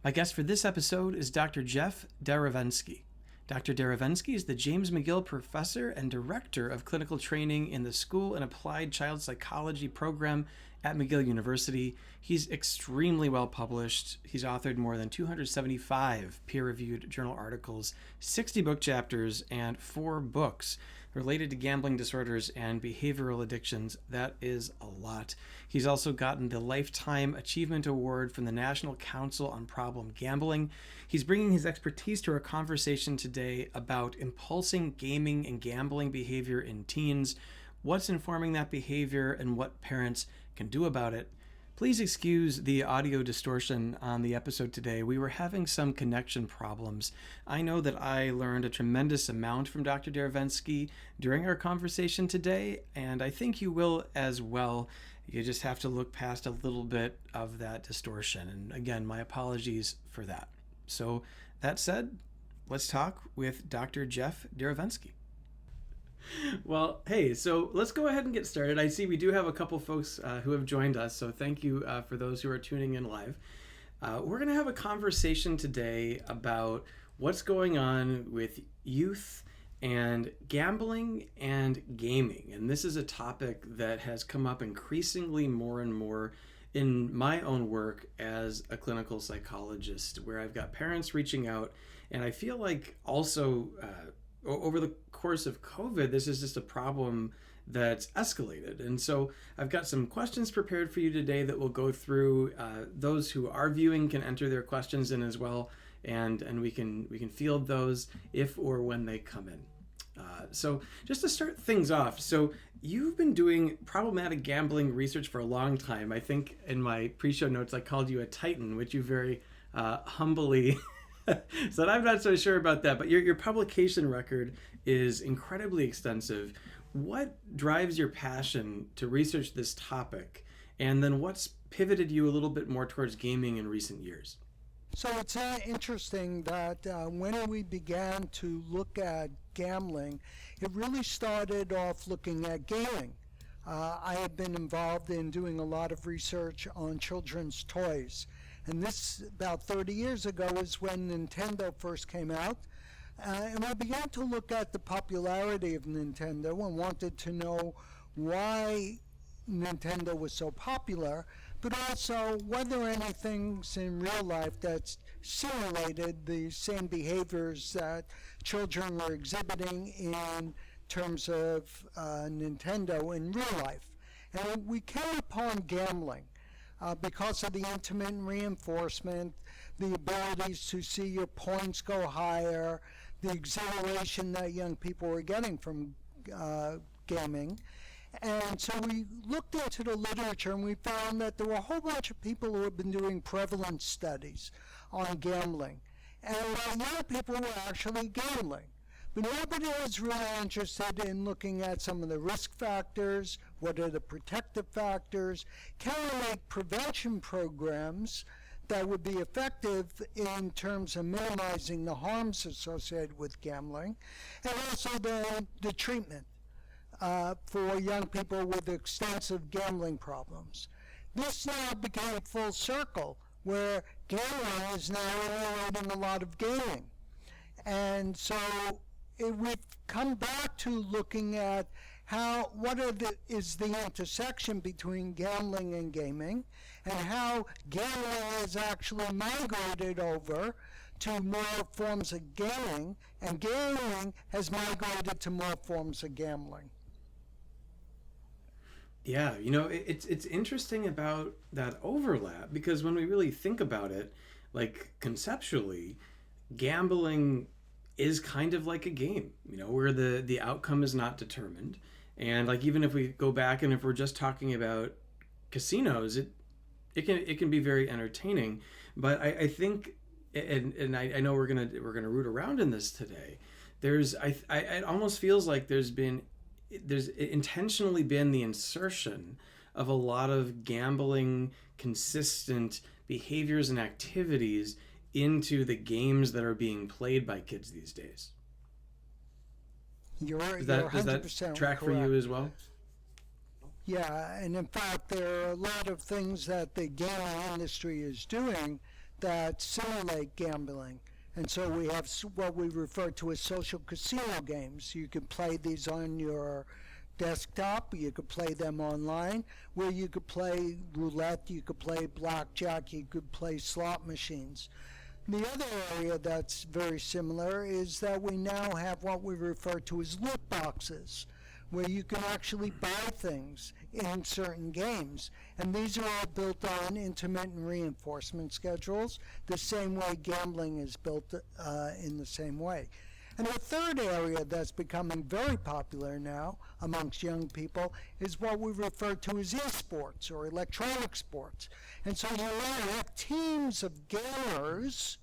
My guest for this episode is Dr. Jeff Derevensky. Dr. Derevensky is the James McGill Professor and Director of Clinical Training in the School and Applied Child Psychology program at McGill University. He's extremely well published. He's authored more than 275 peer-reviewed journal articles, 60 book chapters, and 4 books related to gambling disorders and behavioral addictions. That is a lot. He's also gotten the Lifetime Achievement Award from the National Council on Problem Gambling. He's bringing his expertise to our conversation today about impulsing gaming and gambling behavior in teens, what's informing that behavior, and what parents can do about it. Please excuse the audio distortion on the episode today. We were having some connection problems. I know that I learned a tremendous amount from Dr. Derevensky during our conversation today, and I think you will as well. You just have to look past a little bit of that distortion. And again, my apologies for that. So that said, let's talk with Dr. Jeff Derevensky. Well, hey, so let's go ahead and get started. I see we do have a couple folks who have joined us, so thank you for those who are tuning in live. We're going to have a conversation today about what's going on with youth and gambling and gaming. And this is a topic that has come up increasingly more and more in my own work as a clinical psychologist, where I've got parents reaching out, and I feel like also over the course of COVID, this is just a problem that's escalated. And so I've got some questions prepared for you today that we'll go through. Those who are viewing can enter their questions in as well, and we can field those if or when they come in. So just to start things off, so you've been doing problematic gambling research for a long time. I think in my pre-show notes I called you a titan, which you very humbly so I'm not so sure about that, but your publication record is incredibly extensive. What drives your passion to research this topic? And then what's pivoted you a little bit more towards gaming in recent years? So it's interesting that when we began to look at gambling, it really started off looking at gaming. I have been involved in doing a lot of research on children's toys. And this, about 30 years ago, is when Nintendo first came out. And I began to look at the popularity of Nintendo and wanted to know why Nintendo was so popular, but also whether any things in real life that simulated the same behaviors that children were exhibiting in terms of Nintendo in real life. And we came upon gambling. Because of the intermittent reinforcement, the abilities to see your points go higher, the exhilaration that young people were getting from gaming. And so we looked into the literature and we found that there were a whole bunch of people who had been doing prevalence studies on gambling. And young people were actually gambling. But nobody was really interested in looking at some of the risk factors, what are the protective factors, can we make prevention programs that would be effective in terms of minimizing the harms associated with gambling, and also the treatment for young people with extensive gambling problems. This now became full circle, where gambling is now emulating a lot of gaming. And so we've come back to looking at is the intersection between gambling and gaming, and how gambling has actually migrated over to more forms of gaming, and gaming has migrated to more forms of gambling. Yeah, it's interesting about that overlap, because when we really think about it, like conceptually, gambling is kind of like a game, where the outcome is not determined. And like, even if we go back and if we're just talking about casinos, it can be very entertaining. But I think, and I know we're gonna root around in this today. It almost feels like there's intentionally been the insertion of a lot of gambling consistent behaviors and activities into the games that are being played by kids these days. You're Does 100% that track correct. for you as well? Yeah, and in fact, there are a lot of things that the gaming industry is doing that simulate gambling. And so we have what we refer to as social casino games. You can play these on your desktop, you could play them online, where you could play roulette, you could play blackjack, you could play slot machines. The other area that's very similar is that we now have what we refer to as loot boxes, where you can actually buy things in certain games. And these are all built on intermittent reinforcement schedules, the same way gambling is built in the same way. And the third area that's becoming very popular now amongst young people is what we refer to as esports or electronic sports. And so you now have teams of gamers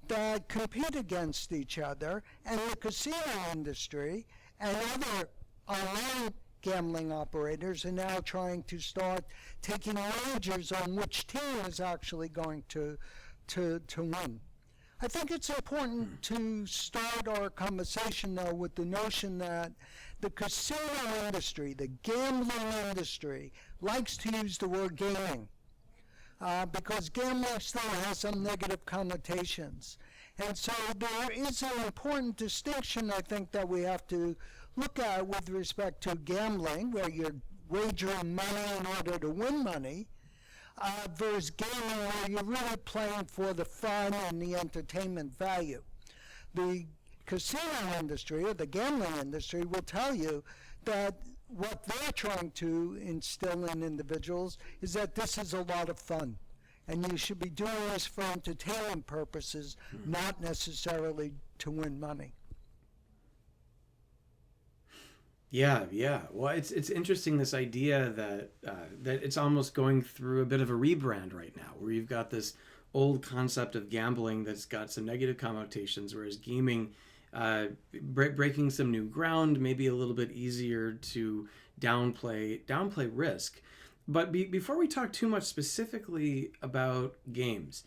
that compete against each other, and the casino industry and other online gambling operators are now trying to start taking wagers on which team is actually going to win. I think it's important to start our conversation, though, with the notion that the casino industry, the gambling industry, likes to use the word gaming because gambling still has some negative connotations. And so there is an important distinction, I think, that we have to look at with respect to gambling, where you're wagering money in order to win money, versus gaming where you're really playing for the fun and the entertainment value. The casino industry or the gambling industry will tell you that what they're trying to instill in individuals is that this is a lot of fun. And you should be doing this for entertainment purposes, not necessarily to win money. Yeah. Well, it's interesting, this idea that that it's almost going through a bit of a rebrand right now, where you've got this old concept of gambling that's got some negative connotations, whereas gaming, breaking some new ground, maybe a little bit easier to downplay risk. But before we talk too much specifically about games,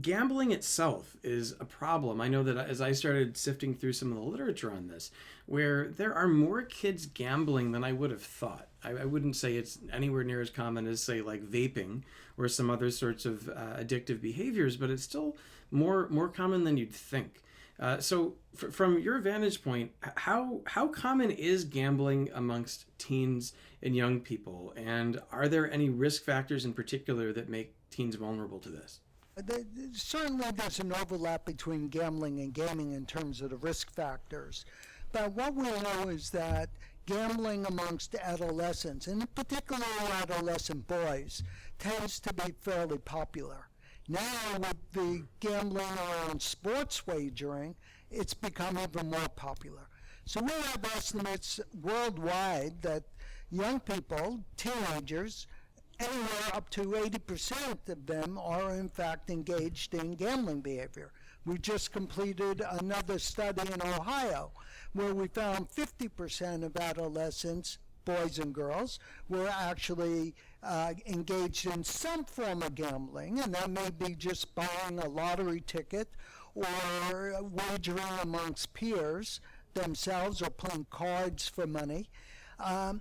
gambling itself is a problem. I know that as I started sifting through some of the literature on this, where there are more kids gambling than I would have thought. I wouldn't say it's anywhere near as common as, say, like vaping or some other sorts of addictive behaviors, but it's still more common than you'd think. So from your vantage point, how common is gambling amongst teens and young people? And are there any risk factors in particular that make teens vulnerable to this? Certainly there's an overlap between gambling and gaming in terms of the risk factors. But what we know is that gambling amongst adolescents, and particularly adolescent boys, tends to be fairly popular. Now with the gambling around sports wagering, it's become even more popular. So we have estimates worldwide that young people, teenagers, anywhere up to 80% of them are in fact engaged in gambling behavior. We just completed another study in Ohio where we found 50% of adolescents, boys and girls, were actually engaged in some form of gambling, and that may be just buying a lottery ticket or wagering amongst peers themselves or playing cards for money. And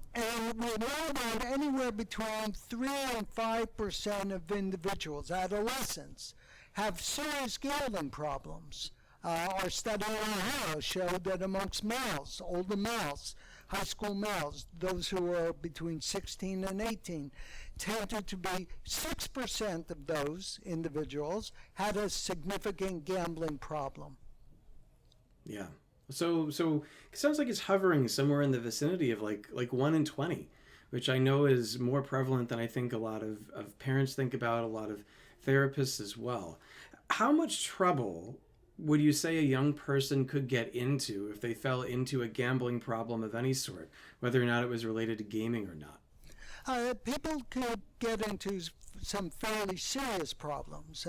we know that anywhere between 3 and 5% of individuals, adolescents, have serious gambling problems. Our study in Ohio showed that amongst males, older males, high school males, those who are between 16 and 18, tended to be 6% of those individuals had a significant gambling problem. Yeah. So it sounds like it's hovering somewhere in the vicinity of like 1 in 20, which I know is more prevalent than I think a lot of parents think about, a lot of therapists as well. How much trouble would you say a young person could get into if they fell into a gambling problem of any sort, whether or not it was related to gaming or not? People could get into some fairly serious problems.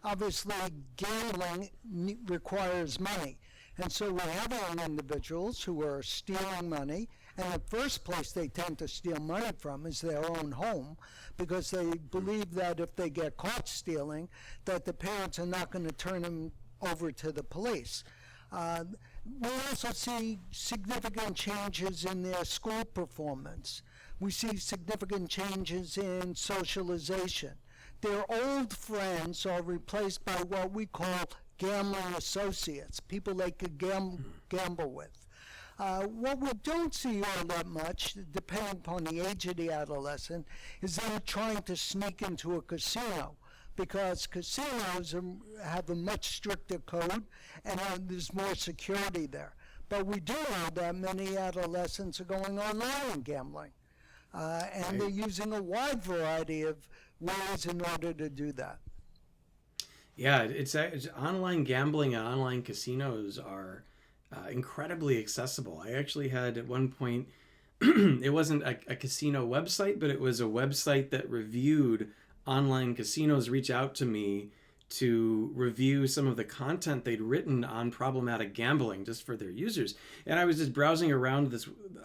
Obviously, gambling requires money. And so we have young individuals who are stealing money, and the first place they tend to steal money from is their own home, because they believe that if they get caught stealing, that the parents are not going to turn them over to the police. We also see significant changes in their school performance. We see significant changes in socialization. Their old friends are replaced by what we call gambling associates, people they could gamble with. What we don't see all that much, depending upon the age of the adolescent, is them trying to sneak into a casino, because casinos have a much stricter code and there's more security there. But we do know that many adolescents are going online and gambling, and they're using a wide variety of ways in order to do that. Yeah, it's online gambling and online casinos are incredibly accessible. I actually had at one point, it wasn't a casino website, but it was a website that reviewed online casinos reach out to me to review some of the content they'd written on problematic gambling just for their users. And I was just browsing around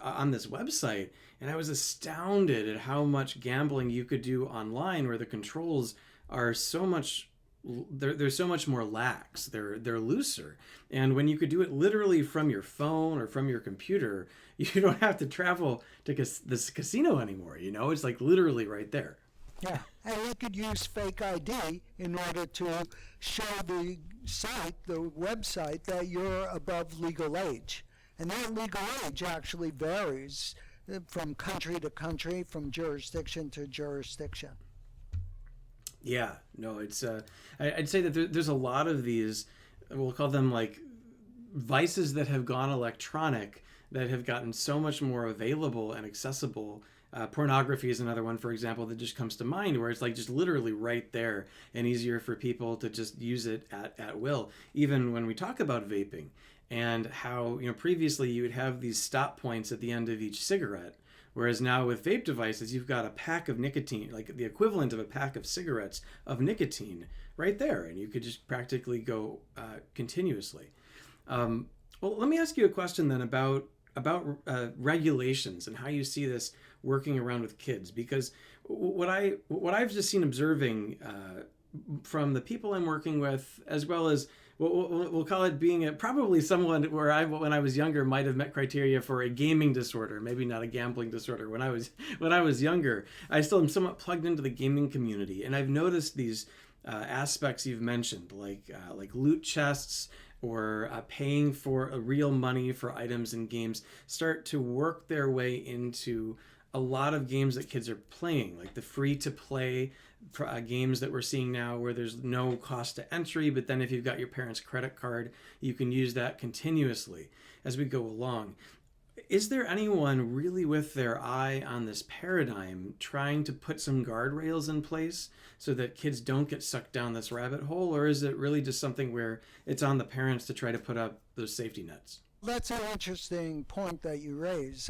on this website, and I was astounded at how much gambling you could do online, where the controls are so much they're so much more lax. They're looser, and when you could do it literally from your phone or from your computer, you don't have to travel to this casino anymore. It's like literally right there. Yeah, and you could use fake ID in order to show the website, that you're above legal age. And that legal age actually varies from country to country, from jurisdiction to jurisdiction. Yeah, no, it's I'd say that there's a lot of these, we'll call them like vices that have gone electronic, that have gotten so much more available and accessible. Pornography is another one, for example, that just comes to mind, where it's like just literally right there and easier for people to just use it at will. Even when we talk about vaping, and how previously you would have these stop points at the end of each cigarette, whereas now with vape devices, you've got a pack of nicotine, like the equivalent of a pack of cigarettes of nicotine right there, and you could just practically go continuously. Well, let me ask you a question then about regulations and how you see this working around with kids, because what I've just seen observing from the people I'm working with, as well as we'll call it being probably someone where when I was younger might have met criteria for a gaming disorder, maybe not a gambling disorder. When I was younger, I still am somewhat plugged into the gaming community, and I've noticed these aspects you've mentioned, like loot chests, or paying for real money for items in games, start to work their way into a lot of games that kids are playing, like the free-to-play games that we're seeing now, where there's no cost to entry, but then if you've got your parents' credit card, you can use that continuously as we go along. Is there anyone really with their eye on this paradigm trying to put some guardrails in place so that kids don't get sucked down this rabbit hole, or is it really just something where it's on the parents to try to put up those safety nets? That's an interesting point that you raise.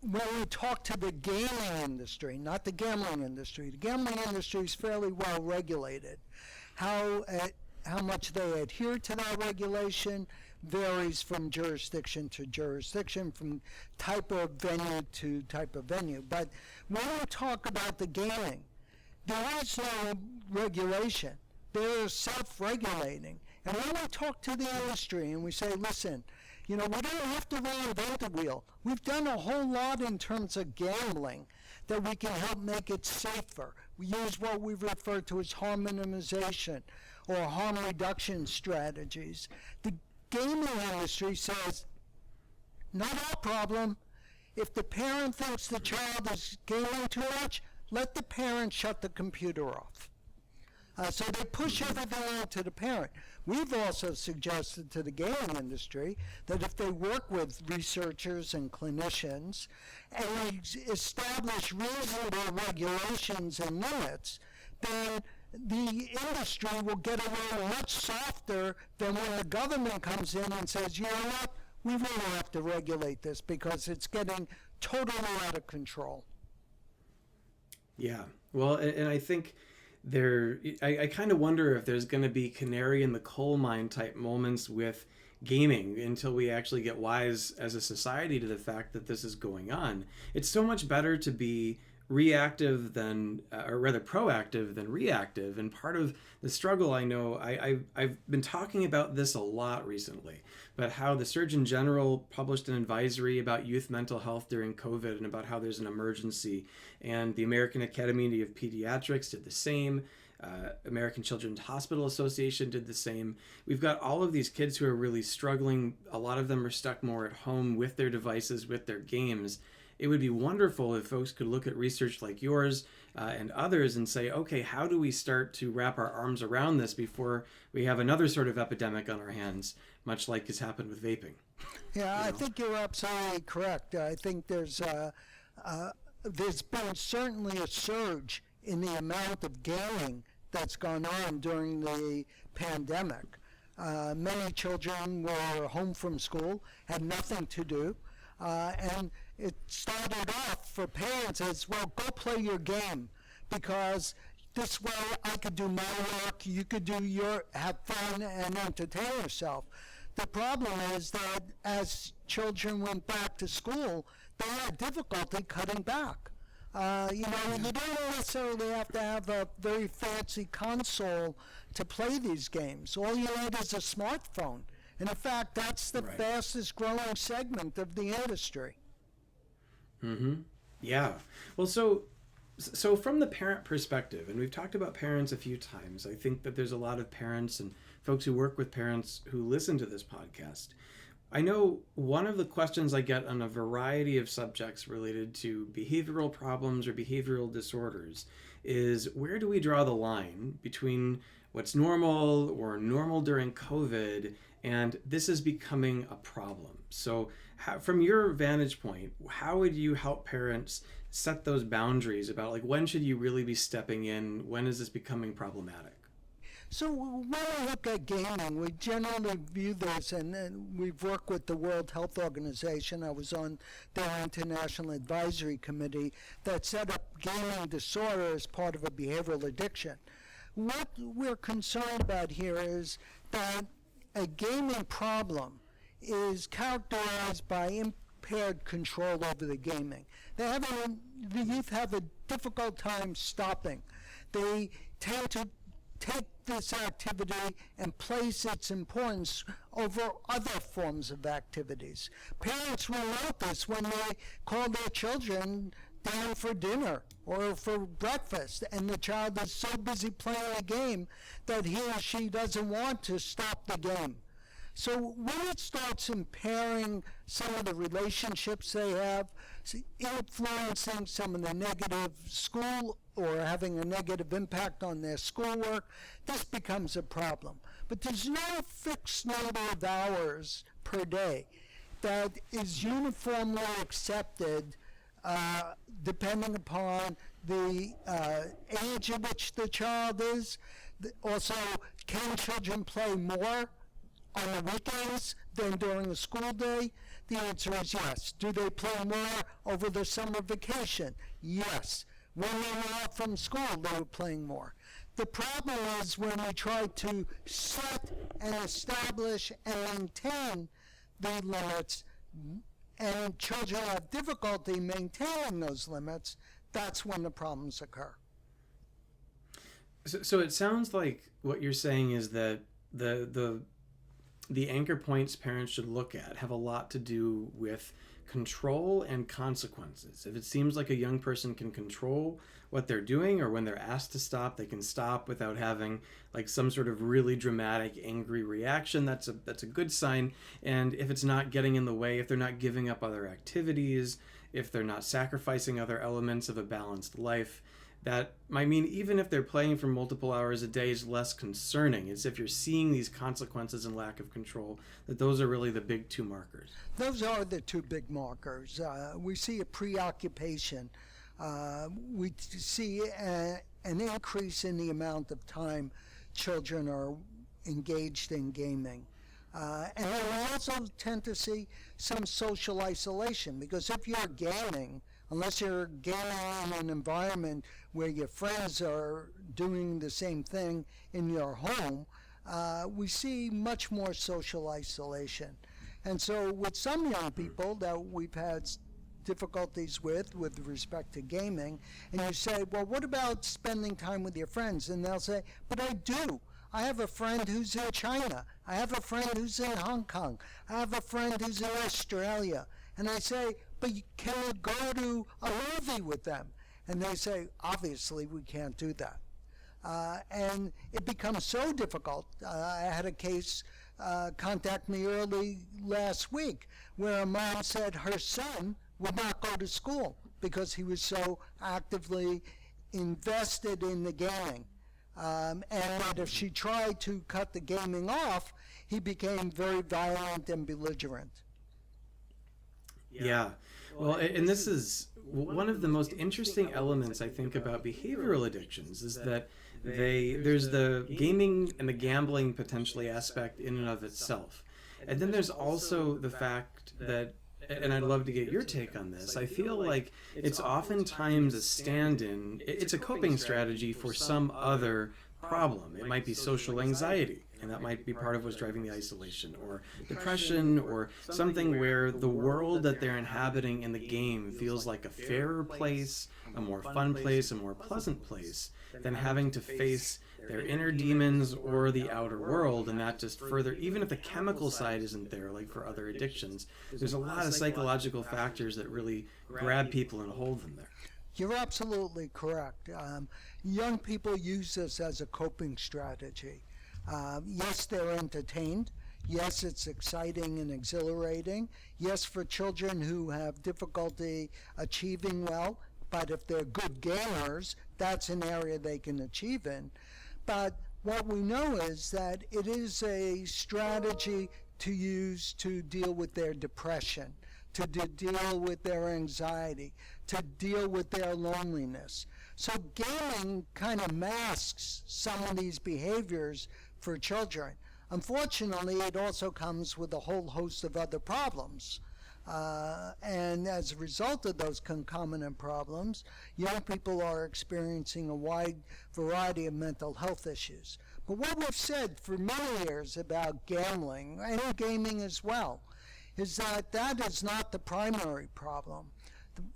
When we talk to the gaming industry, not the gambling industry, the gambling industry is fairly well regulated. How much they adhere to that regulation varies from jurisdiction to jurisdiction, from type of venue to type of venue. But when we talk about the gaming, there is no regulation. They're self-regulating. And when we talk to the industry and we say, listen, we don't have to reinvent the wheel. We've done a whole lot in terms of gambling that we can help make it safer. We use what we refer to as harm minimization or harm reduction strategies. The gaming industry says, not our problem. If the parent thinks the child is gaming too much, let the parent shut the computer off. So they push everything on to the parent. We've also suggested to the gaming industry that if they work with researchers and clinicians and they establish reasonable regulations and limits, then the industry will get away much softer than when the government comes in and says, you know what, we really have to regulate this because it's getting totally out of control. Yeah, well, and I think I kind of wonder if there's going to be canary in the coal mine type moments with gaming until we actually get wise as a society to the fact that this is going on. It's so much better to be reactive than, or rather proactive than reactive. And part of the struggle, I know, I've been talking about this a lot recently, but how the Surgeon General published an advisory about youth mental health during COVID and about how there's an emergency. And the American Academy of Pediatrics did the same. American Children's Hospital Association did the same. We've got all of these kids who are really struggling. A lot of them are stuck more at home with their devices, with their games. It would be wonderful if folks could look at research like yours and others and say, okay, how do we start to wrap our arms around this before we have another sort of epidemic on our hands, much like has happened with vaping? Yeah, I think you're absolutely correct. I think there's been certainly a surge in the amount of gaming that's gone on during the pandemic. Many children were home from school, had nothing to do, and it started off for parents as, well, go play your game, because this way I could do my work, you could do have fun and entertain yourself. The problem is that as children went back to school, they had difficulty cutting back. You don't necessarily have to have a very fancy console to play these games. All you need is a smartphone. And in fact, that's the fastest growing segment of the industry. Mm-hmm. Yeah. Well, so from the parent perspective, and we've talked about parents a few times, I think that there's a lot of parents and folks who work with parents who listen to this podcast. I know one of the questions I get on a variety of subjects related to behavioral problems or behavioral disorders is, where do we draw the line between what's normal or normal during COVID and this is becoming a problem? So from your vantage point, how would you help parents set those boundaries about, like, when should you really be stepping in? When is this becoming problematic? So when we look at gaming, we generally view this, and we've worked with the World Health Organization. I was on their International Advisory Committee that set up gaming disorder as part of a behavioral addiction. What we're concerned about here is that a gaming problem is characterized by impaired control over the gaming. The youth have a difficult time stopping. They tend to take this activity and place its importance over other forms of activities. Parents will notice when they call their children down for dinner or for breakfast, and the child is so busy playing a game that he or she doesn't want to stop the game. So when it starts impairing some of the relationships they have, influencing some of the negative school or having a negative impact on their schoolwork, this becomes a problem. But there's no fixed number of hours per day that is uniformly accepted depending upon the age at which the child is. Also, can children play more on the weekends than during the school day? The answer is yes. Do they play more over the summer vacation? Yes. When they were out from school, they were playing more. The problem is when we try to set and establish and maintain the limits, and children have difficulty maintaining those limits, that's when the problems occur. So it sounds like what you're saying is that the anchor points parents should look at have a lot to do with control and consequences. If it seems like a young person can control what they're doing, or when they're asked to stop, they can stop without having like some sort of really dramatic, angry reaction, that's a good sign. And if it's not getting in the way, if they're not giving up other activities, if they're not sacrificing other elements of a balanced life, that might mean even if they're playing for multiple hours a day is less concerning. It's if you're seeing these consequences and lack of control, that those are really the big two markers. Those are the two big markers. We see a preoccupation. We see an increase in the amount of time children are engaged in gaming. And we also tend to see some social isolation, because if you're gaming, unless you're gaming in an environment where your friends are doing the same thing in your home, we see much more social isolation. And so with some young people that we've had difficulties with respect to gaming, and you say, well, what about spending time with your friends? And they'll say, but I do. I have a friend who's in China. I have a friend who's in Hong Kong. I have a friend who's in Australia. And I say, but can you go to a movie with them? And they say, obviously, we can't do that. And it becomes so difficult. I had a case contact me early last week where a mom said her son would not go to school because he was so actively invested in the gaming. And that if she tried to cut the gaming off, he became very violent and belligerent. Yeah. Well, and this is one of the most interesting elements, I think, about behavioral addictions is that there's the gaming and the gambling potentially aspect in and of itself. And then there's also the fact that, and I'd love to get your take on this, I feel like it's oftentimes a stand-in, it's a coping strategy for some other problem. It might be social anxiety, and that might be part of what's driving the isolation, or depression, or something where the world that they're inhabiting in the game feels like a fairer place, a more fun place, a more pleasant place, than having to face their inner demons or the outer world. And that just further, even if the chemical side isn't there, like for other addictions, there's a lot of psychological factors that really grab people and hold them there. You're absolutely correct. Young people use this as a coping strategy. Yes, they're entertained. Yes, it's exciting and exhilarating. Yes, for children who have difficulty achieving well, but if they're good gamers, that's an area they can achieve in. But what we know is that it is a strategy to use to deal with their depression, to deal with their anxiety, to deal with their loneliness. So gaming kind of masks some of these behaviors for children. Unfortunately, it also comes with a whole host of other problems. And as a result of those concomitant problems, young people are experiencing a wide variety of mental health issues. But what we've said for many years about gambling, and gaming as well, is that that is not the primary problem.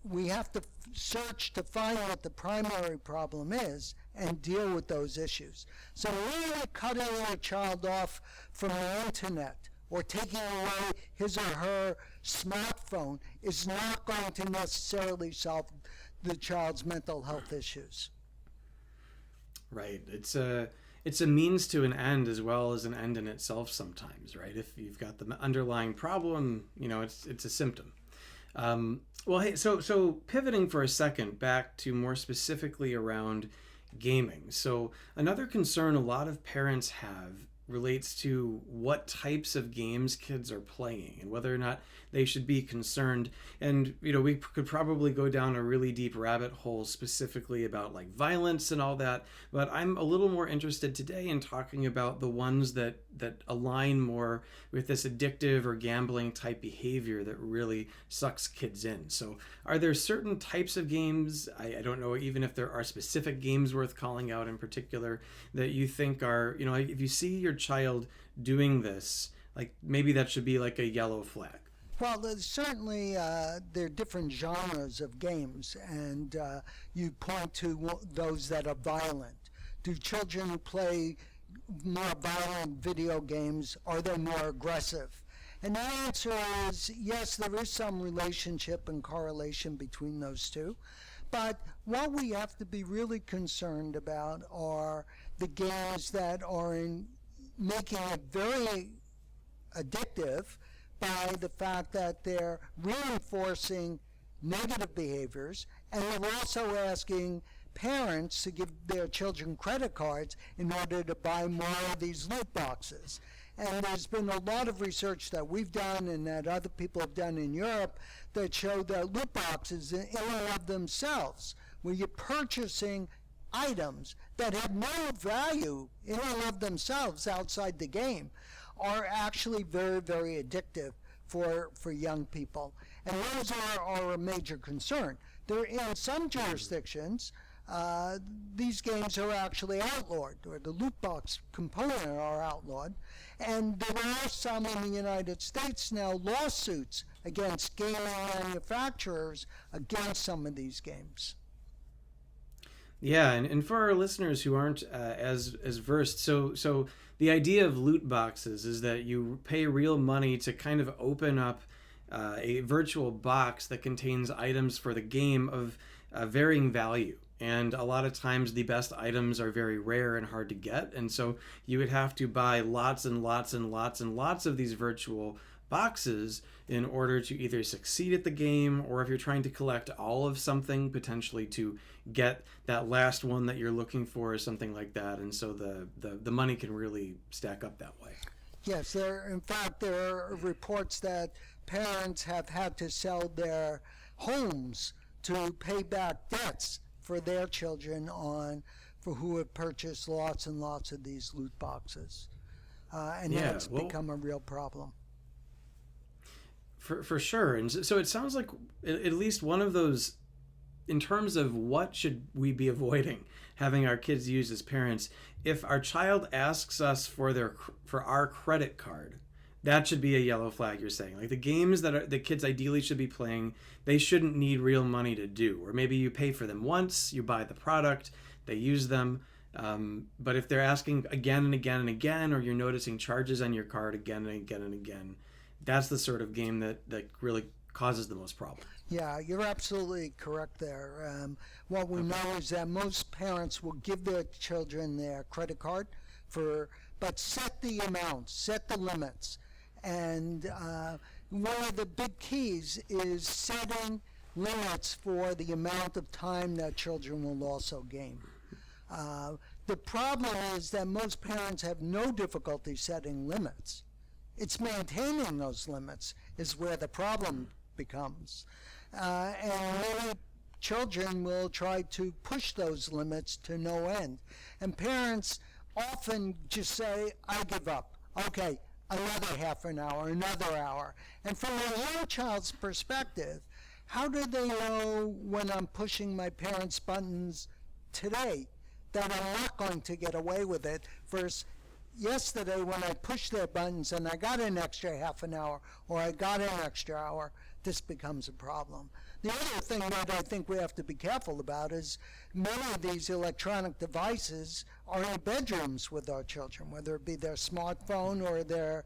We have to search to find what the primary problem is and deal with those issues. So really cutting a child off from the internet or taking away his or her smartphone is not going to necessarily solve the child's mental health issues. Right. It's a means to an end as well as an end in itself sometimes, right? If you've got the underlying problem, it's a symptom. Well, hey, so pivoting for a second back to more specifically around gaming. So another concern a lot of parents have relates to what types of games kids are playing and whether or not they should be concerned. And, we could probably go down a really deep rabbit hole specifically about like violence and all that. But I'm a little more interested today in talking about the ones that align more with this addictive or gambling type behavior that really sucks kids in. So are there certain types of games, I don't know even if there are specific games worth calling out in particular that you think are, if you see your child doing this, like maybe that should be like a yellow flag? Well, there's certainly there are different genres of games, and you point to those that are violent. Do children who play more violent video games, are they more aggressive? And the answer is yes, there is some relationship and correlation between those two. But what we have to be really concerned about are the games that are making it very addictive by the fact that they're reinforcing negative behaviors, and they're also asking parents to give their children credit cards in order to buy more of these loot boxes. And there's been a lot of research that we've done and that other people have done in Europe that show that loot boxes in and of themselves, where you're purchasing items that have no value in and of themselves outside the game, are actually very, very addictive for young people. And those are a major concern. There, in some jurisdictions, these games are actually outlawed, or the loot box component are outlawed. And there are some in the United States now lawsuits against game manufacturers against some of these games. Yeah, and for our listeners who aren't as versed, so the idea of loot boxes is that you pay real money to kind of open up a virtual box that contains items for the game of varying value. And a lot of times the best items are very rare and hard to get. And so you would have to buy lots and lots and lots and lots of these virtual boxes in order to either succeed at the game, or if you're trying to collect all of something, potentially to get that last one that you're looking for or something like that. And so the money can really stack up that way. Yes, in fact, there are reports that parents have had to sell their homes to pay back debts for their children for who have purchased lots and lots of these loot boxes. And that's become a real problem. For sure. And so it sounds like at least one of those, in terms of what should we be avoiding having our kids use as parents, if our child asks us for our credit card, that should be a yellow flag, you're saying. Like the games that the kids ideally should be playing, they shouldn't need real money to do. Or maybe you pay for them once, you buy the product, they use them. But if they're asking again and again and again, or you're noticing charges on your card again and again and again, that's the sort of game that really causes the most problem. Yeah, you're absolutely correct there. What we know is that most parents will give their children their credit card but set the amounts, set the limits. And one of the big keys is setting limits for the amount of time that children will also game. The problem is that most parents have no difficulty setting limits. It's maintaining those limits is where the problem becomes. And many children will try to push those limits to no end. And parents often just say, I give up. Okay, another half an hour, another hour. And from a young child's perspective, how do they know when I'm pushing my parents' buttons today that I'm not going to get away with it versus yesterday when I pushed their buttons and I got an extra half an hour or I got an extra hour? This becomes a problem. The other thing that I think we have to be careful about is many of these electronic devices are in bedrooms with our children, whether it be their smartphone or their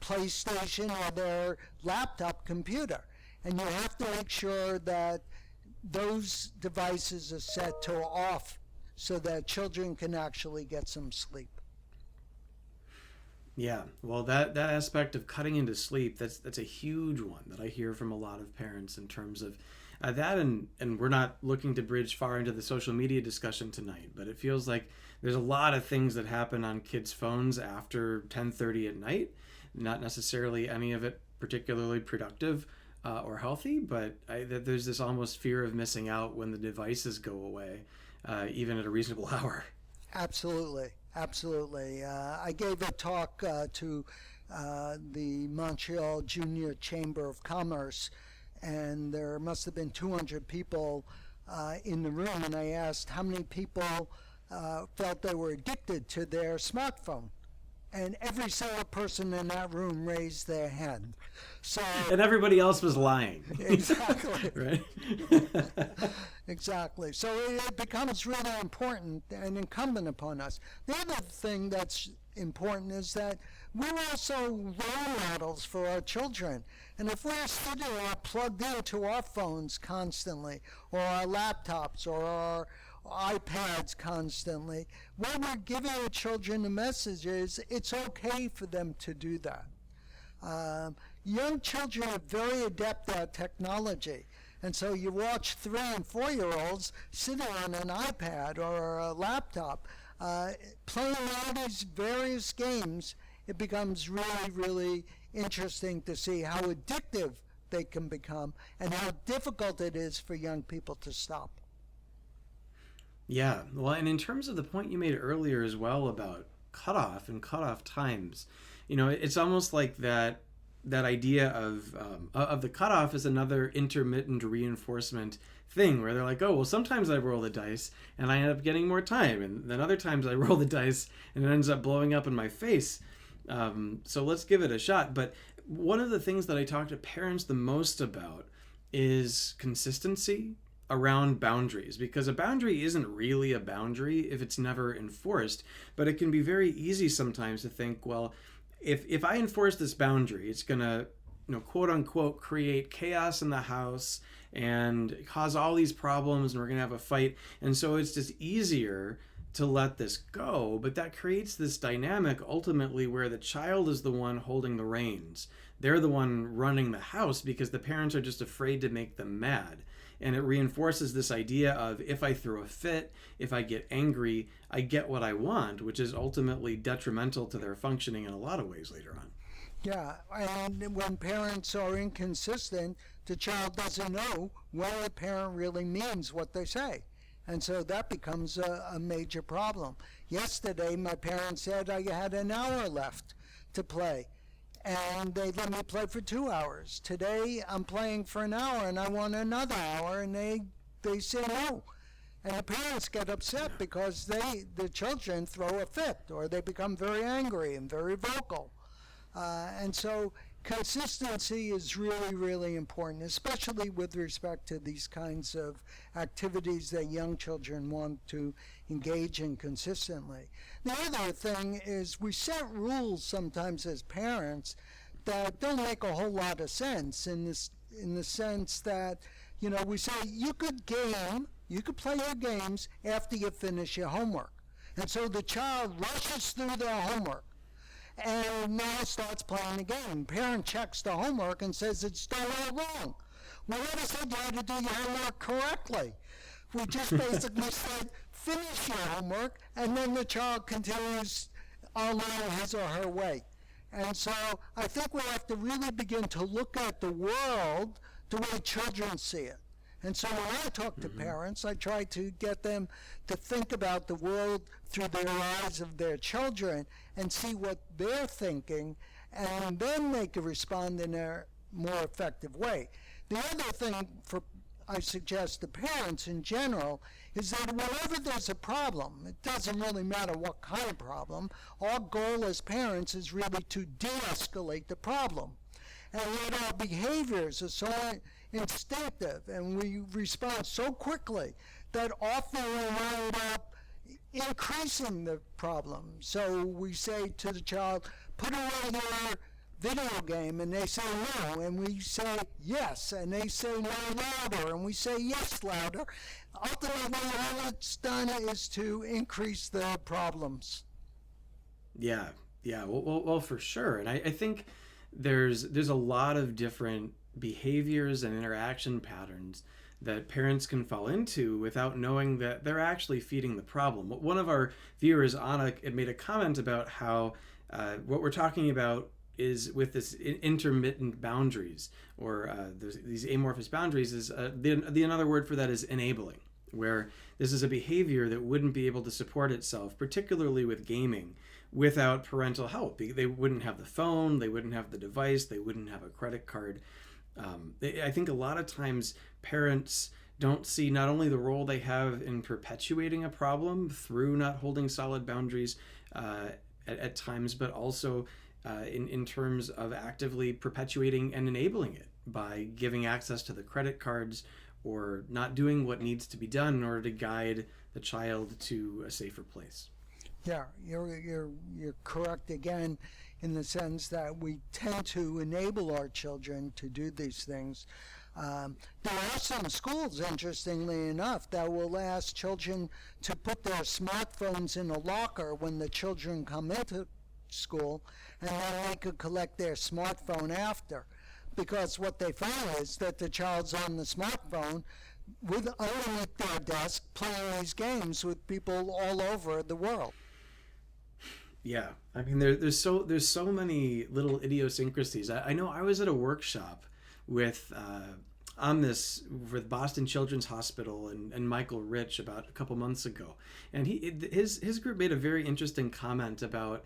PlayStation or their laptop computer. And you have to make sure that those devices are set to off so that children can actually get some sleep. Yeah, well, that aspect of cutting into sleep, that's a huge one that I hear from a lot of parents in terms of that, and we're not looking to bridge far into the social media discussion tonight, but it feels like there's a lot of things that happen on kids' phones after 10:30 at night, not necessarily any of it particularly productive or healthy, but there's this almost fear of missing out when the devices go away, even at a reasonable hour. Absolutely. Absolutely. I gave a talk to the Montreal Junior Chamber of Commerce, and there must have been 200 people in the room, and I asked how many people felt they were addicted to their smartphone. And every single person in that room raised their hand. So, and everybody else was lying. Exactly. Right? Exactly. So it becomes really important and incumbent upon us. The other thing that's important is that we're also role models for our children. And if we're sitting or plugged into our phones constantly, or our laptops, or our iPads constantly, what we're giving our children the message is it's okay for them to do that. Young children are very adept at technology. And so you watch 3 and 4-year-olds sitting on an iPad or a laptop playing all these various games. It becomes really, really interesting to see how addictive they can become and how difficult it is for young people to stop. Yeah, well, and in terms of the point you made earlier as well about cutoff and cutoff times, it's almost like that that idea of the cutoff is another intermittent reinforcement thing where they're like, oh, well, sometimes I roll the dice and I end up getting more time, and then other times I roll the dice and it ends up blowing up in my face. So let's give it a shot. But one of the things that I talk to parents the most about is consistency around boundaries, because a boundary isn't really a boundary if it's never enforced. But it can be very easy sometimes to think, well, if I enforce this boundary, it's gonna, quote unquote, create chaos in the house and cause all these problems, and we're gonna have a fight. And so it's just easier to let this go. But that creates this dynamic ultimately where the child is the one holding the reins. They're the one running the house because the parents are just afraid to make them mad. And it reinforces this idea of, if I throw a fit, if I get angry, I get what I want, which is ultimately detrimental to their functioning in a lot of ways later on. Yeah, and when parents are inconsistent, the child doesn't know when the parent really means what they say. And so that becomes a major problem. Yesterday, my parents said I had an hour left to play, and they let me play for 2 hours. Today, I'm playing for an hour, and I want another hour, and they say no. And the parents get upset because the children throw a fit, or they become very angry and very vocal. And so consistency is really, really important, especially with respect to these kinds of activities that young children want to engage in consistently. The other thing is we set rules sometimes as parents that don't make a whole lot of sense in the sense that, we say you could play your games after you finish your homework. And so the child rushes through their homework and now starts playing the game. Parent checks the homework and says it's done all wrong. We never said you had to do your homework correctly. We just basically said finish your homework, and then the child continues along his or her way. And so I think we have to really begin to look at the world the way children see it. And so when I talk to parents, I try to get them to think about the world through the eyes of their children and see what they're thinking, and then they can respond in a more effective way. The other thing I suggest to parents in general is that whenever there's a problem, it doesn't really matter what kind of problem, our goal as parents is really to de-escalate the problem. And yet our behaviors are so instinctive and we respond so quickly that often we wind up increasing the problem. So we say to the child, put away your video game, and they say no, and we say yes, and they say no louder, and we say yes louder. Ultimately, all it's done is to increase the problems. Yeah, well, for sure. And I think there's a lot of different behaviors and interaction patterns that parents can fall into without knowing that they're actually feeding the problem. One of our viewers, Anna, had made a comment about how what we're talking about is with this intermittent boundaries, or these amorphous boundaries, is the another word for that is enabling, where this is a behavior that wouldn't be able to support itself, particularly with gaming, without parental help. They wouldn't have the phone, they wouldn't have the device, they wouldn't have a credit card. I think a lot of times parents don't see not only the role they have in perpetuating a problem through not holding solid boundaries at times, but also in terms of actively perpetuating and enabling it by giving access to the credit cards or not doing what needs to be done in order to guide the child to a safer place. Yeah, you're correct again in the sense that we tend to enable our children to do these things. There are some schools, interestingly enough, that will ask children to put their smartphones in a locker when the children come into school, and then they could collect their smartphone after. Because what they found is that the child's on the smartphone underneath their desk playing these games with people all over the world. Yeah, I mean there's so many little idiosyncrasies. I know I was at a workshop with on this with Boston Children's Hospital and Michael Rich about a couple months ago, and his group made a very interesting comment about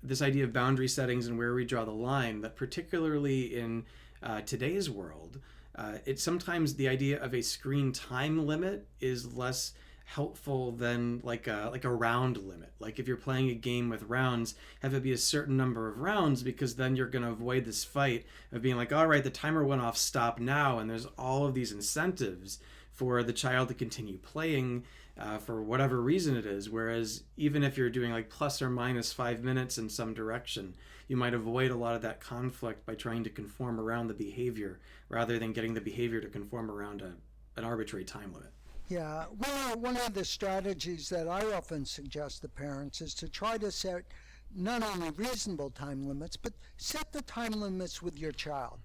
this idea of boundary settings and where we draw the line, that particularly in today's world, it's sometimes the idea of a screen time limit is less helpful than like a round limit. Like if you're playing a game with rounds, have it be a certain number of rounds, because then you're going to avoid this fight of being like, all right, the timer went off, stop now. And there's all of these incentives for the child to continue playing for whatever reason it is. Whereas even if you're doing like plus or minus 5 minutes in some direction, you might avoid a lot of that conflict by trying to conform around the behavior rather than getting the behavior to conform around an arbitrary time limit. Yeah, one of the strategies that I often suggest to parents is to try to set not only reasonable time limits, but set the time limits with your child.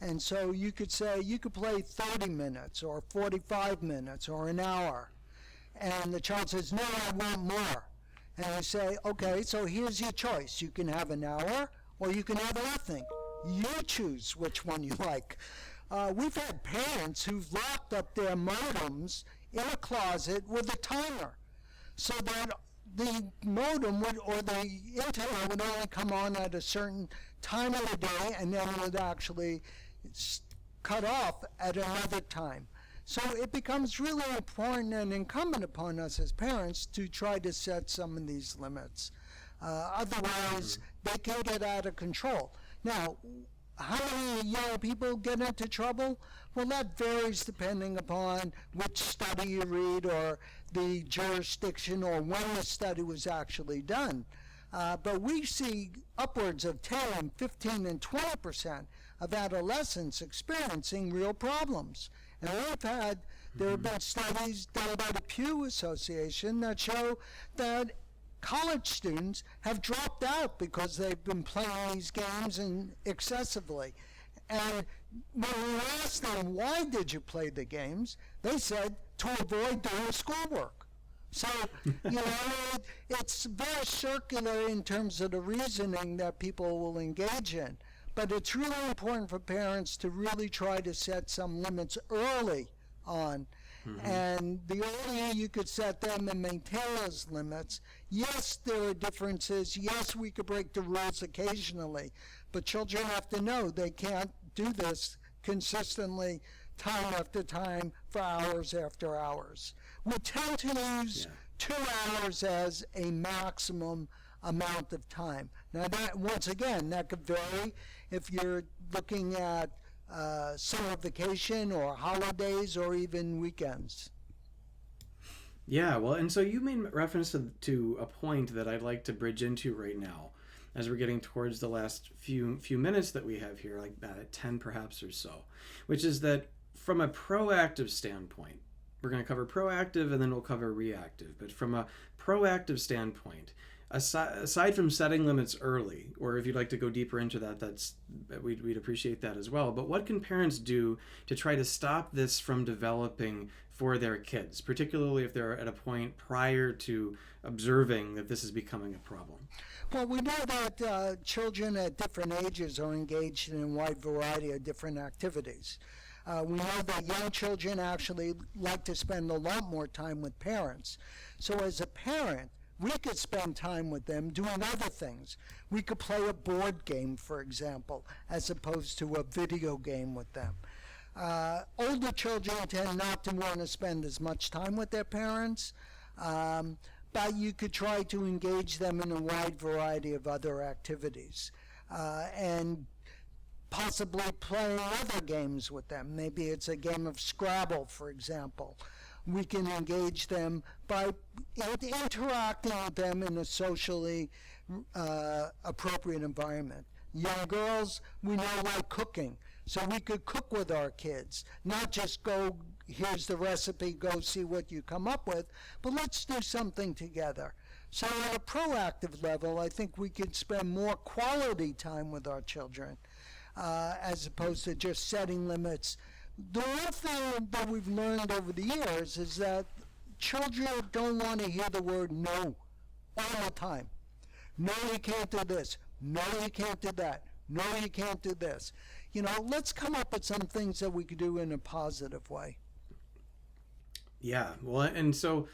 And so you could say you could play 30 minutes or 45 minutes or an hour. And the child says, no, I want more. And I say, okay, so here's your choice. You can have an hour or you can have nothing. You choose which one you like. We've had parents who've locked up their modems in a closet with a timer so that the modem would, or the internet would only come on at a certain time of the day and then would actually cut off at another time. So it becomes really important and incumbent upon us as parents to try to set some of these limits. Otherwise, they can get out of control. Now, how many young people get into trouble? Well, that varies depending upon which study you read or the jurisdiction or when the study was actually done. But we see upwards of 10, 15, and 20% of adolescents experiencing real problems. And there have been studies done by the Pew Association that show that college students have dropped out because they've been playing these games excessively. And when we asked them, why did you play the games? They said, to avoid doing schoolwork. So, it's very circular in terms of the reasoning that people will engage in. But it's really important for parents to really try to set some limits early on. Mm-hmm. And the earlier you could set them and maintain those limits, yes, there are differences. Yes, we could break the rules occasionally. But children have to know they can't do this consistently, time after time, for hours after hours. We tend to use 2 hours as a maximum amount of time. Now, that once again, that could vary if you're looking at summer vacation or holidays or even weekends. Yeah, well, and so you made reference to a point that I'd like to bridge into right now as we're getting towards the last few minutes that we have here, like 10 perhaps or so, which is that from a proactive standpoint, we're going to cover proactive and then we'll cover reactive. But from a proactive standpoint, aside from setting limits early, or if you'd like to go deeper into that, we'd appreciate that as well. But what can parents do to try to stop this from developing for their kids, particularly if they're at a point prior to observing that this is becoming a problem? Well, we know that children at different ages are engaged in a wide variety of different activities. We know that young children actually like to spend a lot more time with parents. So as a parent, we could spend time with them doing other things. We could play a board game, for example, as opposed to a video game with them. Older children tend not to want to spend as much time with their parents, but you could try to engage them in a wide variety of other activities. And possibly playing other games with them. Maybe it's a game of Scrabble, for example. We can engage them by interacting with them in a socially appropriate environment. Young girls, we know, like cooking. So we could cook with our kids, not just go, here's the recipe, go see what you come up with, but let's do something together. So at a proactive level, I think we could spend more quality time with our children as opposed to just setting limits. The one thing that we've learned over the years is that children don't want to hear the word no all the time. No, you can't do this. No, you can't do that. No, you can't do this. Let's come up with some things that we could do in a positive way. Yeah, well, and so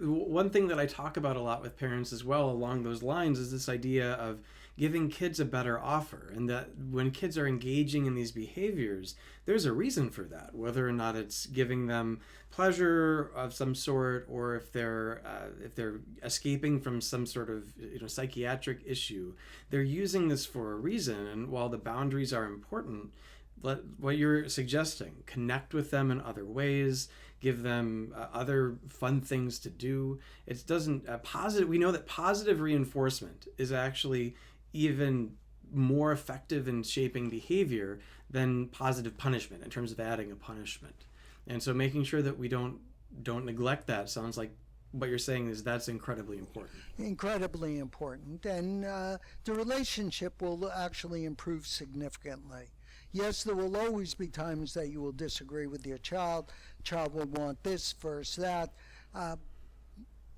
one thing that I talk about a lot with parents as well along those lines is this idea of giving kids a better offer, and that when kids are engaging in these behaviors, there's a reason for that, whether or not it's giving them pleasure of some sort, or if they're escaping from some sort of psychiatric issue. They're using this for a reason, and while the boundaries are important, what you're suggesting, connect with them in other ways, give them other fun things to do. It doesn't positive. We know that positive reinforcement is actually even more effective in shaping behavior than positive punishment in terms of adding a punishment. And so making sure that we don't neglect that sounds like what you're saying is that's incredibly important. Incredibly important. And the relationship will actually improve significantly. Yes, there will always be times that you will disagree with your child. Child will want this versus that.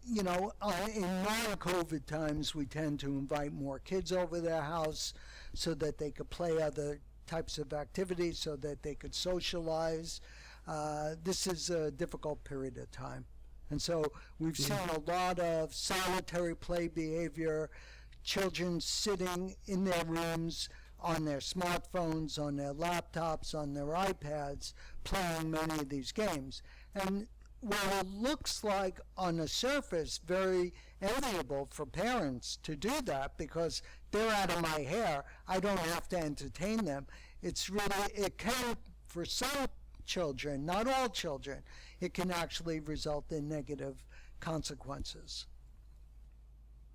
In non-COVID times, we tend to invite more kids over their house so that they could play other types of activities, so that they could socialize. This is a difficult period of time. And so we've seen a lot of solitary play behavior, children sitting in their rooms on their smartphones, on their laptops, on their iPads, playing many of these games. And while it looks like on the surface very enviable for parents to do that because they're out of my hair, I don't have to entertain them, it can, for some children, not all children, it can actually result in negative consequences.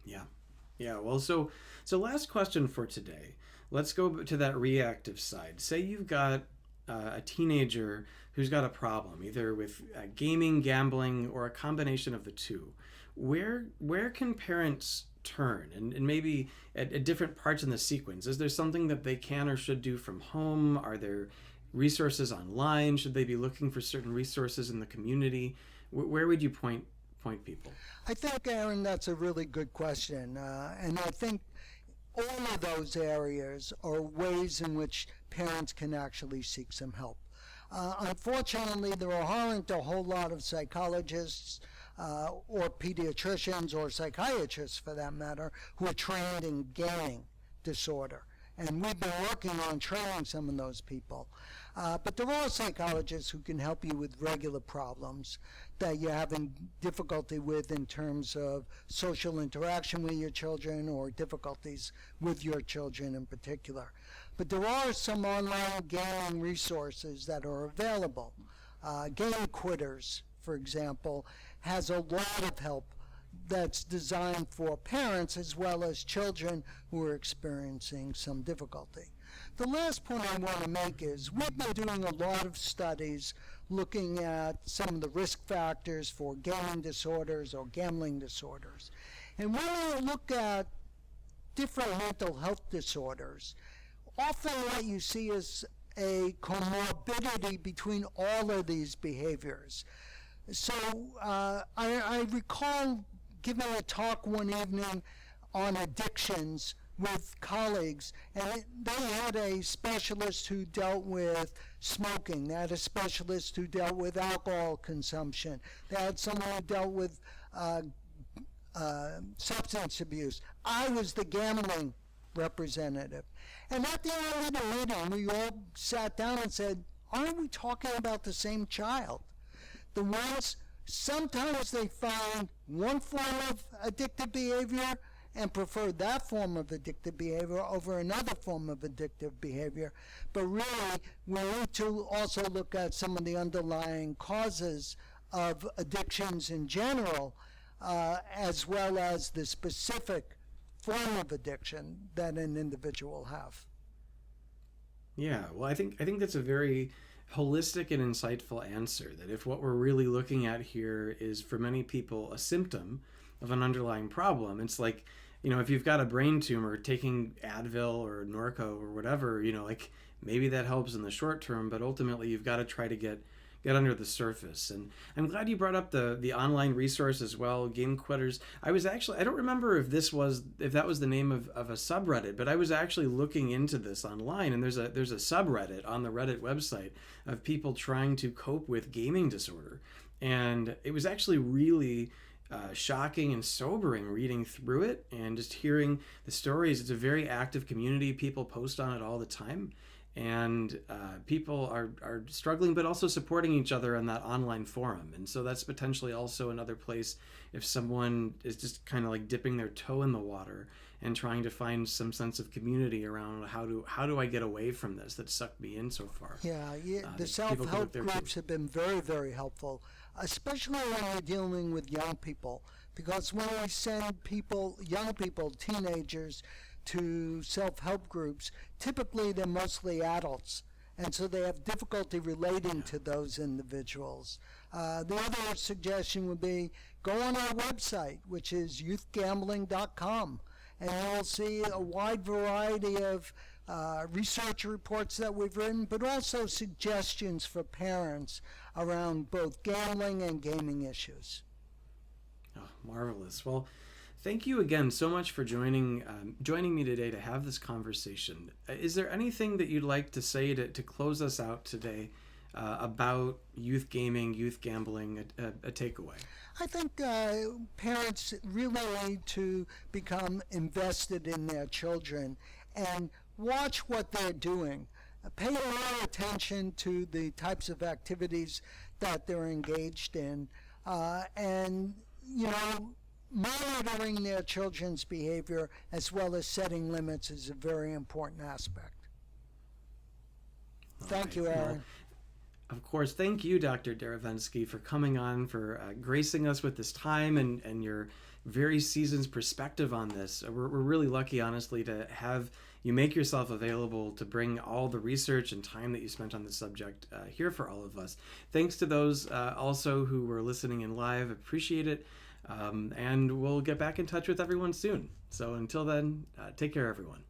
Yeah. Well, so last question for today. Let's go to that reactive side. Say you've got a teenager who's got a problem, either with gaming, gambling, or a combination of the two. Where can parents turn, and maybe at different parts in the sequence? Is there something that they can or should do from home? Are there resources online? Should they be looking for certain resources in the community? Where would you point people? I think, Aaron, that's a really good question. And I think all of those areas are ways in which parents can actually seek some help. Unfortunately, there aren't a whole lot of psychologists or pediatricians or psychiatrists, for that matter, who are trained in gaming disorder. And we've been working on training some of those people. But there are psychologists who can help you with regular problems that you're having difficulty with in terms of social interaction with your children or difficulties with your children in particular. But there are some online gaming resources that are available. Game Quitters, for example, has a lot of help that's designed for parents as well as children who are experiencing some difficulty. The last point I want to make is we've been doing a lot of studies looking at some of the risk factors for gaming disorders or gambling disorders. And when we look at different mental health disorders, often what you see is a comorbidity between all of these behaviors. So I recall giving a talk one evening on addictions with colleagues, and they had a specialist who dealt with smoking. They had a specialist who dealt with alcohol consumption. They had someone who dealt with substance abuse. I was the gambling representative. And at the end of the meeting, we all sat down and said, aren't we talking about the same child? The ones, sometimes they find one form of addictive behavior and prefer that form of addictive behavior over another form of addictive behavior. But really, we need to also look at some of the underlying causes of addictions in general, as well as the specific form of addiction that an individual have. Yeah, well, I think that's a very holistic and insightful answer, that if what we're really looking at here is, for many people, a symptom of an underlying problem, it's like, if you've got a brain tumor, taking Advil or Norco or whatever, like maybe that helps in the short term, but ultimately you've got to try to get under the surface. And I'm glad you brought up the online resource as well, Game Quitters. I don't remember if that was the name of a subreddit, but I was actually looking into this online, and there's a subreddit on the Reddit website of people trying to cope with gaming disorder. And it was actually really shocking and sobering reading through it and just hearing the stories. It's a very active community. People post on it all the time. And people are struggling, but also supporting each other on that online forum. And so that's potentially also another place if someone is just kind of like dipping their toe in the water and trying to find some sense of community around how do I get away from this that sucked me in so far. Yeah, the self-help groups have been very, very helpful, especially when we're dealing with young people. Because when we send young people, teenagers, to self-help groups, typically they're mostly adults, and so they have difficulty relating to those individuals. The other suggestion would be go on our website, which is youthgambling.com, and you'll see a wide variety of research reports that we've written, but also suggestions for parents around both gambling and gaming issues. Oh, marvelous. Well, thank you again so much for joining me today to have this conversation. Is there anything that you'd like to say to close us out today about youth gaming, youth gambling, a takeaway? I think parents really need to become invested in their children and watch what they're doing. Pay a lot of attention to the types of activities that they're engaged in, and monitoring their children's behavior as well as setting limits is a very important aspect. Thank you, Aaron. Well, of course, thank you, Dr. Derevensky, for coming on, for gracing us with this time and your very seasoned perspective on this. We're really lucky, honestly, to have you make yourself available to bring all the research and time that you spent on the subject here for all of us. Thanks to those also who were listening in live. Appreciate it. And we'll get back in touch with everyone soon. So until then, take care, everyone.